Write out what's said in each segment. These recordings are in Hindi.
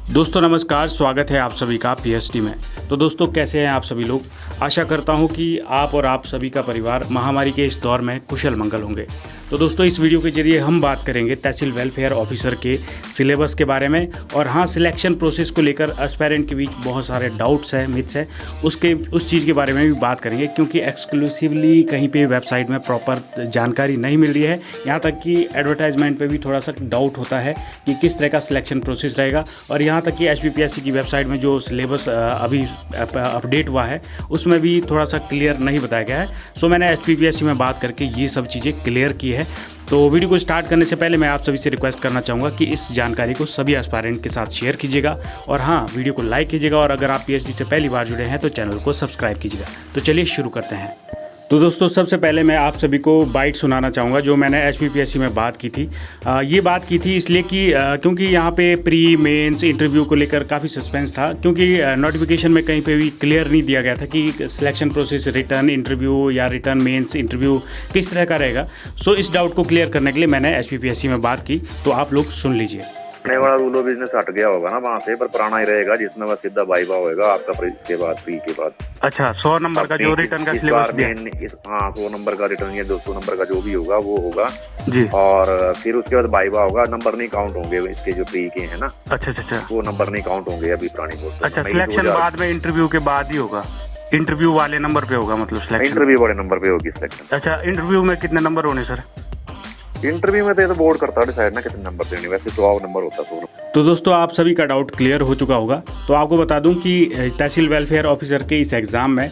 दोस्तों नमस्कार, स्वागत है आप सभी का पीएचडी में। तो दोस्तों कैसे हैं आप सभी लोग। आशा करता हूं कि आप और आप सभी का परिवार महामारी के इस दौर में कुशल मंगल होंगे। तो दोस्तों इस वीडियो के जरिए हम बात करेंगे तहसील वेलफेयर ऑफिसर के सिलेबस के बारे में। और हाँ, सिलेक्शन प्रोसेस को लेकर एस्पायरेंट के बीच बहुत सारे डाउट्स हैं, मिथ्स है, उस चीज़ के बारे में भी बात करेंगे, क्योंकि एक्सक्लूसिवली कहीं पे वेबसाइट में प्रॉपर जानकारी नहीं मिल रही है। यहाँ तक कि एडवर्टाइजमेंट पे भी थोड़ा सा डाउट होता है कि किस तरह का सिलेक्शन प्रोसेस रहेगा। और यहाँ तक कि HPPSC की वेबसाइट में जो सिलेबस अभी अपडेट हुआ है उसमें भी थोड़ा सा क्लियर नहीं बताया गया है। सो मैंने HPPSC में बात करके ये सब चीज़ें क्लियर की है। तो वीडियो को स्टार्ट करने से पहले मैं आप सभी से रिक्वेस्ट करना चाहूँगा कि इस जानकारी को सभी एस्पायरेंट के साथ शेयर कीजिएगा और हाँ, वीडियो को लाइक कीजिएगा। और अगर आप PhD से पहली बार जुड़े हैं तो चैनल को सब्सक्राइब कीजिएगा। तो चलिए शुरू करते हैं। तो दोस्तों सबसे पहले मैं आप सभी को बाइट सुनाना चाहूँगा जो मैंने HPPSC में बात की थी। ये बात की थी इसलिए कि क्योंकि यहाँ पे प्री मेंस इंटरव्यू को लेकर काफ़ी सस्पेंस था, क्योंकि नोटिफिकेशन में कहीं पे भी क्लियर नहीं दिया गया था कि सिलेक्शन प्रोसेस रिटर्न इंटरव्यू या रिटर्न मेंस इंटरव्यू किस तरह का रहेगा। सो इस डाउट को क्लियर करने के लिए मैंने HPPSC में बात की, तो आप लोग सुन लीजिए। नया वाला रूल ऑफ बिजनेस हट गया होगा ना वहाँ से, पर पुराना ही रहेगा जिसमें बस सीधा वाइवा होएगा आपका के बाद प्री के बाद। अच्छा, 100 नंबर का जो रिटर्न का सिलेबस दिया। हाँ, 100 नंबर का रिटर्न या 200 नंबर का जो भी होगा वो होगा जी। और फिर उसके बाद वाइवा होगा। नंबर नहीं काउंट होंगे इसके जो प्री के हैं ना। अच्छा, वो नंबर नहीं काउंट होंगे अभी पुरानी पोस्ट। अच्छा, सिलेक्शन बाद में इंटरव्यू के बाद ही होगा, इंटरव्यू वाले नंबर पे होगा, मतलब सिलेक्शन इंटरव्यू वाले नंबर पे होगी सिलेक्शन। अच्छा, इंटरव्यू में कितने नंबर होने सर? इंटरव्यू में तो बोर्ड करता है डिसाइड ना कितने नंबर देने, वैसे 100 नंबर होता है। तो दोस्तों आप सभी का डाउट क्लियर हो चुका होगा। तो आपको बता दूं कि तहसील वेलफेयर ऑफिसर के इस एग्ज़ाम में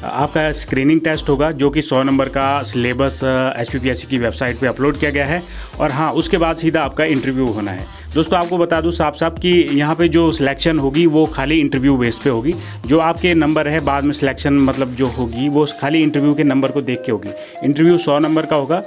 आपका स्क्रीनिंग टेस्ट होगा, जो कि 100 नंबर का सिलेबस HPPSC की वेबसाइट पे अपलोड किया गया है। और हाँ, उसके बाद सीधा आपका इंटरव्यू होना है। दोस्तों आपको बता दूं साफ साफ कि यहाँ पे जो सिलेक्शन होगी वो खाली इंटरव्यू बेस पे होगी। जो आपके नंबर है बाद में सिलेक्शन मतलब जो होगी वो खाली इंटरव्यू के नंबर को देख के होगी। इंटरव्यू 100 नंबर का होगा,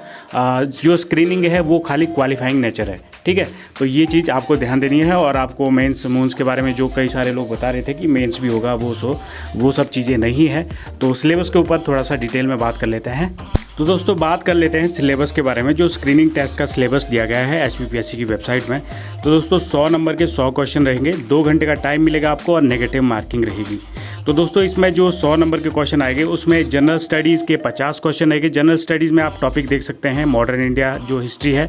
जो स्क्रीनिंग है वो खाली क्वालिफाइंग नेचर है। ठीक है, तो ये चीज़ आपको ध्यान देनी है। और आपको मेंस मूंस के बारे में जो कई सारे लोग बता रहे थे कि मेंस भी होगा, वो सब चीज़ें नहीं है। तो सिलेबस के ऊपर थोड़ा सा डिटेल में बात कर लेते हैं। तो दोस्तों बात कर लेते हैं सिलेबस के बारे में। जो स्क्रीनिंग टेस्ट का सिलेबस दिया गया है HPPSC की वेबसाइट में, तो दोस्तों 100 नंबर के 100 क्वेश्चन रहेंगे, 2 घंटे का टाइम मिलेगा आपको और नेगेटिव मार्किंग रहेगी। तो दोस्तों इसमें जो 100 नंबर के क्वेश्चन आएंगे उसमें जनरल स्टडीज़ के 50 क्वेश्चन आएंगे। जनरल स्टडीज़ में आप टॉपिक देख सकते हैं मॉडर्न इंडिया जो हिस्ट्री है,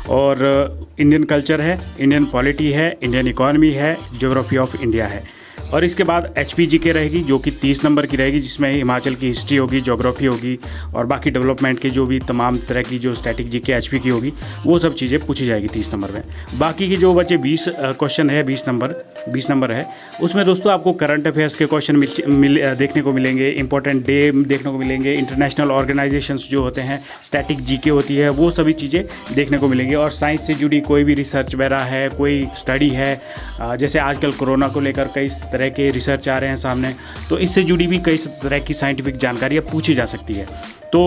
और इंडियन कल्चर है, इंडियन पॉलिटी है, इंडियन इकोनॉमी है, ज्योग्राफी ऑफ इंडिया है। और इसके बाद HPGK रहेगी जो कि 30 नंबर की रहेगी, जिसमें हिमाचल की हिस्ट्री होगी, ज्योग्राफी होगी और बाकी डेवलपमेंट के जो भी तमाम तरह की जो स्टैटिक GK HP की होगी वो सब चीज़ें पूछी जाएगी 30 नंबर में। बाकी की जो बचे 20 क्वेश्चन है, 20 नंबर है, उसमें दोस्तों आपको करंट अफेयर्स के क्वेश्चन देखने को मिलेंगे, इंपॉर्टेंट डे देखने को मिलेंगे, इंटरनेशनल ऑर्गेनाइजेशंस जो होते हैं, स्टैटिक GK होती है, वो सभी चीज़ें देखने को मिलेंगी। और साइंस से जुड़ी कोई भी रिसर्च वगैरह है, कोई स्टडी है, जैसे आजकल कोरोना को लेकर कई तरह के रिसर्च आ रहे हैं सामने, तो इससे जुड़ी भी कई तरह की साइंटिफिक जानकारियाँ पूछी जा सकती है। तो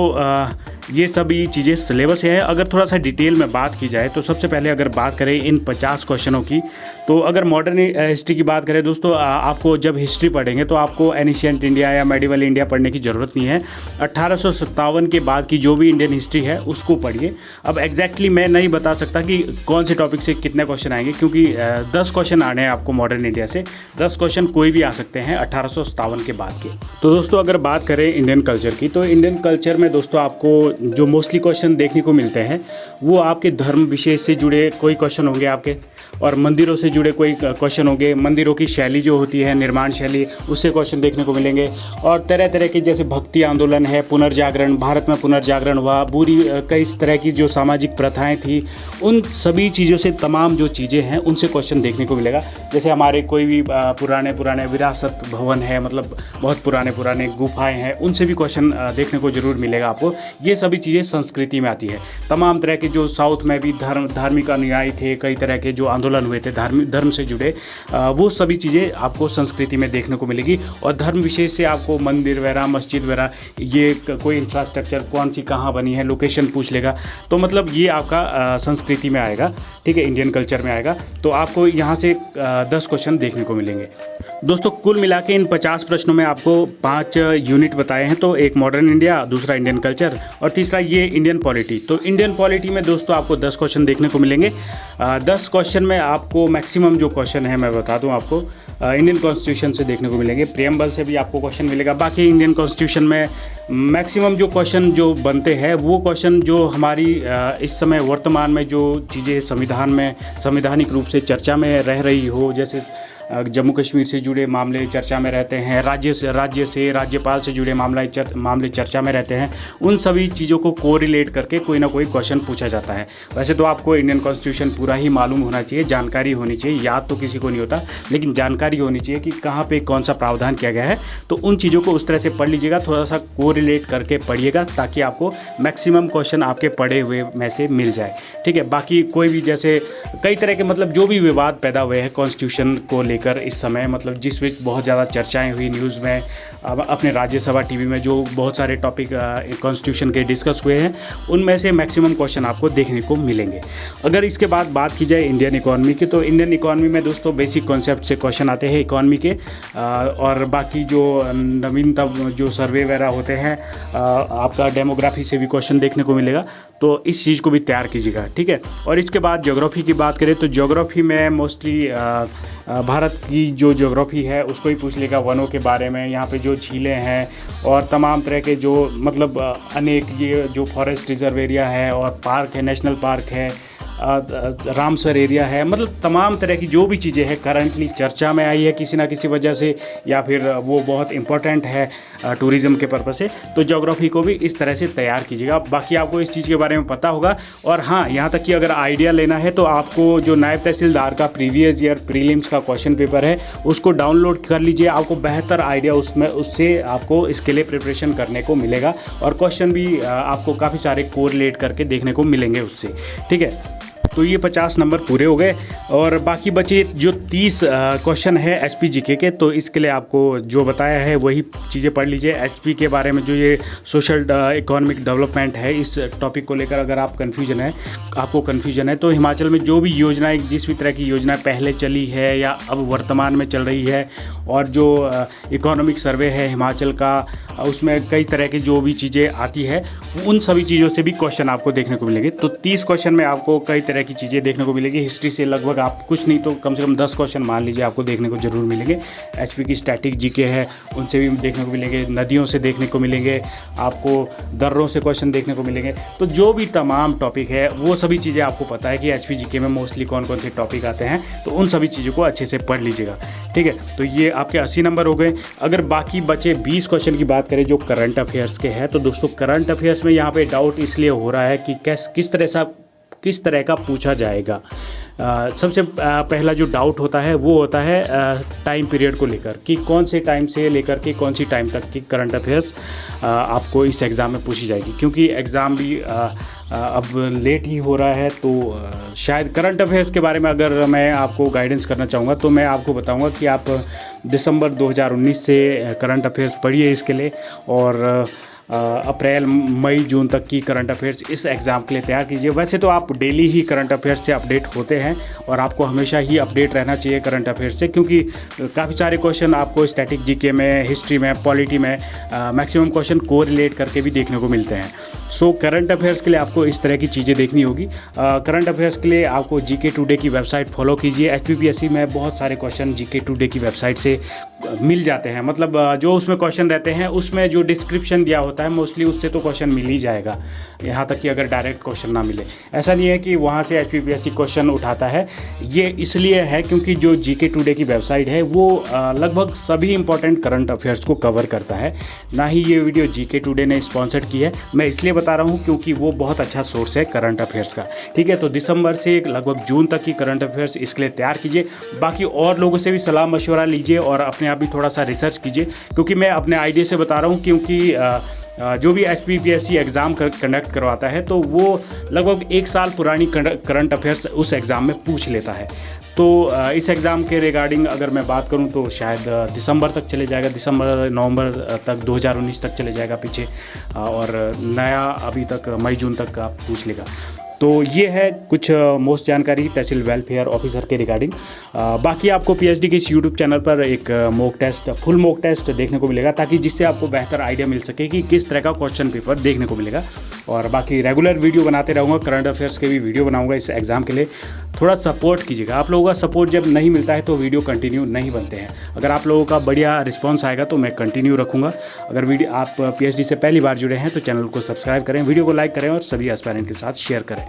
ये सभी चीज़ें सिलेबस है। अगर थोड़ा सा डिटेल में बात की जाए तो सबसे पहले अगर बात करें इन 50 क्वेश्चनों की, तो अगर मॉडर्न हिस्ट्री की बात करें दोस्तों, आपको जब हिस्ट्री पढ़ेंगे तो आपको एनिशिएंट इंडिया या मेडिवल इंडिया पढ़ने की ज़रूरत नहीं है। 1857 के बाद की जो भी इंडियन हिस्ट्री है उसको पढ़िए। अब एग्जैक्टली मैं नहीं बता सकता कि कौन से टॉपिक से कितने क्वेश्चन आएंगे, क्योंकि 10 क्वेश्चन आने हैं आपको मॉडर्न इंडिया से। 10 क्वेश्चन कोई भी आ सकते हैं 1857 के बाद के। तो दोस्तों अगर बात करें इंडियन कल्चर की, तो इंडियन कल्चर में दोस्तों आपको जो मोस्टली क्वेश्चन देखने को मिलते हैं वो आपके धर्म विशेष से जुड़े कोई क्वेश्चन होंगे आपके, और मंदिरों से जुड़े कोई क्वेश्चन होंगे। मंदिरों की शैली जो होती है, निर्माण शैली, उससे क्वेश्चन देखने को मिलेंगे। और तरह तरह के जैसे भक्ति आंदोलन है, पुनर्जागरण, भारत में पुनर्जागरण हुआ, बुरी कई तरह की जो सामाजिक प्रथाएं थी, उन सभी चीज़ों से तमाम जो चीज़ें हैं उनसे क्वेश्चन देखने को मिलेगा। जैसे हमारे कोई भी पुराने विरासत भवन है, मतलब बहुत पुराने गुफाएँ हैं, उनसे भी क्वेश्चन देखने को जरूर मिलेगा आपको। ये सभी चीज़ें संस्कृति में आती है। तमाम तरह के जो साउथ में भी धार्मिक अनुयायी थे, कई तरह के जो आंदोलन हुए थे धर्म से जुड़े, वो सभी चीज़ें आपको संस्कृति में देखने को मिलेगी। और धर्म विशेष से आपको मंदिर वगैरह, मस्जिद वगैरह, ये कोई इंफ्रास्ट्रक्चर कौन सी कहाँ बनी है, लोकेशन पूछ लेगा। तो मतलब ये आपका संस्कृति में आएगा, ठीक है, इंडियन कल्चर में आएगा। तो आपको यहाँ से 10 क्वेश्चन देखने को मिलेंगे। दोस्तों कुल मिला के इन 50 प्रश्नों में आपको 5 यूनिट बताए हैं। तो एक मॉडर्न इंडिया, दूसरा इंडियन कल्चर और तीसरा ये इंडियन पॉलिटी। तो इंडियन पॉलिटी में दोस्तों आपको 10 क्वेश्चन देखने को मिलेंगे। 10 क्वेश्चन में आपको मैक्सिमम जो क्वेश्चन है मैं बता दूं आपको इंडियन कॉन्स्टिट्यूशन से देखने को मिलेंगे, प्रियम्बल से भी आपको क्वेश्चन मिलेगा। बाकी इंडियन कॉन्स्टिट्यूशन में मैक्सिमम जो क्वेश्चन जो बनते हैं वो क्वेश्चन जो हमारी इस समय वर्तमान में जो चीज़ें संविधान में संवैधानिक रूप से चर्चा में रह रही हो, जैसे जम्मू कश्मीर से जुड़े मामले चर्चा में रहते हैं, राज्य से राज्यपाल से जुड़े मामले चर्चा में रहते हैं, उन सभी चीज़ों को कोरिलेट करके कोई ना कोई क्वेश्चन पूछा जाता है। वैसे तो आपको इंडियन कॉन्स्टिट्यूशन पूरा ही मालूम होना चाहिए, जानकारी होनी चाहिए, याद तो किसी को नहीं होता, लेकिन जानकारी होनी चाहिए कि कहाँ पे कौन सा प्रावधान किया गया है। तो उन चीज़ों को उस तरह से पढ़ लीजिएगा, थोड़ा सा कोरिलेट करके पढ़िएगा ताकि आपको मैक्सिमम क्वेश्चन आपके पढ़े हुए में से मिल जाए। ठीक है, बाकी कोई भी जैसे कई तरह के मतलब जो भी विवाद पैदा हुए हैं कॉन्स्टिट्यूशन को लेकर इस समय, मतलब जिस ਵਿੱਚ बहुत ज़्यादा चर्चाएं हुई न्यूज़ में, अपने राज्यसभा टीवी में जो बहुत सारे टॉपिक कॉन्स्टिट्यूशन के डिस्कस हुए हैं, उनमें से मैक्सिमम क्वेश्चन आपको देखने को मिलेंगे। अगर इसके बाद बात की जाए इंडियन इकोनॉमी की, तो इंडियन इकोनॉमी में दोस्तों बेसिक कॉन्सेप्ट से क्वेश्चन आते हैं इकोनॉमी के, और बाकी जो नवीनतम जो सर्वे वगैरह होते हैं, आपका डेमोग्राफी से भी क्वेश्चन देखने को मिलेगा। तो इस चीज़ को भी तैयार कीजिएगा। ठीक है, और इसके बाद ज्योग्राफी की बात करें तो ज्योग्राफी में मोस्टली भारत की जो ज्योग्राफी है उसको ही पूछ लेगा, वनों के बारे में, यहाँ पे जो झीलें हैं और तमाम तरह के जो मतलब अनेक ये जो फॉरेस्ट रिजर्व एरिया है और पार्क है, नेशनल पार्क है, रामसर एरिया है, मतलब तमाम तरह की जो भी चीज़ें हैं करंटली चर्चा में आई है किसी ना किसी वजह से, या फिर वो बहुत इंपॉर्टेंट है टूरिज़्म के पर्पज़ से, तो ज्योग्राफी को भी इस तरह से तैयार कीजिएगा। बाकी आपको इस चीज़ के बारे में पता होगा। और हाँ, यहाँ तक कि अगर आइडिया लेना है तो आपको जो नायब तहसीलदार का प्रीवियस ईयर प्रीलिम्स का क्वेश्चन पेपर है उसको डाउनलोड कर लीजिए, आपको बेहतर आइडिया उससे आपको इसके लिए प्रिपरेशन करने को मिलेगा, और क्वेश्चन भी आपको काफ़ी सारे कोरिलेट करके देखने को मिलेंगे उससे। ठीक है, तो ये 50 नंबर पूरे हो गए, और बाकी बचे जो 30 क्वेश्चन है एचपी जीके के, तो इसके लिए आपको जो बताया है वही चीज़ें पढ़ लीजिए। एचपी के बारे में जो ये सोशल इकोनॉमिक डेवलपमेंट है, इस टॉपिक को लेकर अगर आपको कन्फ्यूजन है तो हिमाचल में जो भी योजनाएं, जिस भी तरह की योजनाएं पहले चली है या अब वर्तमान में चल रही है, और जो इकोनॉमिक सर्वे है हिमाचल का, उसमें कई तरह की जो भी चीज़ें आती है उन सभी चीज़ों से भी क्वेश्चन आपको देखने को मिलेंगे। तो 30 क्वेश्चन में आपको कई तरह की चीज़ें देखने को मिलेगी। हिस्ट्री से लगभग आप कुछ नहीं तो कम से कम 10 क्वेश्चन मान लीजिए आपको देखने को जरूर मिलेंगे। एचपी की स्टैटिक जीके है, उनसे भी देखने को मिलेंगे, नदियों से देखने को मिलेंगे, आपको दर्रों से क्वेश्चन देखने को मिलेंगे। तो जो भी तमाम टॉपिक है वो सभी चीज़ें आपको पता है कि एचपी जीके में मोस्टली कौन कौन से टॉपिक आते हैं, तो उन सभी चीज़ों को अच्छे से पढ़ लीजिएगा। ठीक है, तो ये आपके 80 नंबर हो गए। अगर बाकी बचे 20 क्वेश्चन की बात करें जो करंट अफेयर्स के हैं, तो दोस्तों करंट अफेयर्स में यहाँ पे डाउट इसलिए हो रहा है कि किस तरह का पूछा जाएगा। सबसे पहला जो डाउट होता है वो होता है टाइम पीरियड को लेकर, कि कौन से टाइम से लेकर के कौन सी टाइम तक की करंट अफेयर्स आपको इस एग्ज़ाम में पूछी जाएगी। क्योंकि एग्ज़ाम भी अब लेट ही हो रहा है, तो शायद करंट अफेयर्स के बारे में अगर मैं आपको गाइडेंस करना चाहूँगा तो मैं आपको बताऊँगा कि आप दिसंबर 2019 से करंट अफेयर्स पढ़िए इसके लिए, और अप्रैल मई जून तक की करंट अफेयर्स इस एग्ज़ाम के लिए तैयार कीजिए। वैसे तो आप डेली ही करंट अफेयर्स से अपडेट होते हैं, और आपको हमेशा ही अपडेट रहना चाहिए करंट अफेयर्स से, क्योंकि काफ़ी सारे क्वेश्चन आपको स्टैटिक जीके में, हिस्ट्री में, पॉलिटी में मैक्सिमम क्वेश्चन कोरिलेट करके भी देखने को मिलते हैं। सो करंट अफेयर्स के लिए आपको इस तरह की चीज़ें देखनी होगी। करंट अफेयर्स के लिए आपको जीके टुडे की वेबसाइट फॉलो कीजिए। एचपीपीएससी में बहुत सारे क्वेश्चन जीके टुडे की वेबसाइट से मिल जाते हैं, मतलब जो उसमें क्वेश्चन रहते हैं उसमें जो डिस्क्रिप्शन दिया होता है मोस्टली उससे तो क्वेश्चन मिल ही जाएगा, यहाँ तक कि अगर डायरेक्ट क्वेश्चन ना मिले। ऐसा नहीं है कि वहाँ से एचपीपीएससी क्वेश्चन उठाता है, ये इसलिए है क्योंकि जो जीके टुडे की वेबसाइट है वो लगभग सभी इंपॉर्टेंट करंट अफेयर्स को कवर करता है। ना ही ये वीडियो जीके टुडे ने स्पॉन्सर्ड की है, मैं इसलिए बता रहा हूँ क्योंकि वो बहुत अच्छा सोर्स है करंट अफेयर्स का। ठीक है, तो दिसंबर से लगभग जून तक की करंट अफेयर्स इसके लिए तैयार कीजिए। बाकी और लोगों से भी सलाह मशवरा लीजिए और अपने आप भी थोड़ा सा रिसर्च कीजिए, क्योंकि मैं अपने आइडिया से बता रहा हूँ, क्योंकि जो भी एचपीपीएससी एग्ज़ाम कंडक्ट करवाता है तो वो लगभग 1 साल पुरानी करंट अफेयर्स उस एग्ज़ाम में पूछ लेता है। तो इस एग्ज़ाम के रिगार्डिंग अगर मैं बात करूं तो शायद दिसंबर तक चले जाएगा, दिसंबर नवंबर तक 2019 तक चले जाएगा पीछे, और नया अभी तक मई जून तक आप पूछ लेगा। तो ये है कुछ मोस्ट जानकारी तहसील वेलफेयर ऑफिसर के रिगार्डिंग। बाकी आपको पीएचडी के इस यूट्यूब चैनल पर एक mock test, full mock test देखने को मिलेगा, ताकि जिससे आपको बेहतर आइडिया मिल सके कि किस तरह का क्वेश्चन पेपर देखने को मिलेगा। और बाकी रेगुलर वीडियो बनाते रहूँगा, करंट अफेयर्स के भी वीडियो बनाऊँगा इस एग्ज़ाम के लिए। थोड़ा सपोर्ट कीजिएगा, आप लोगों का सपोर्ट जब नहीं मिलता है तो वीडियो कंटिन्यू नहीं बनते हैं। अगर आप लोगों का बढ़िया रिस्पांस आएगा तो मैं कंटिन्यू रखूँगा। अगर वीडियो आप पीएचडी से पहली बार जुड़े हैं तो चैनल को सब्सक्राइब करें, वीडियो को लाइक करें और सभी एस्पायरेंट के साथ शेयर करें।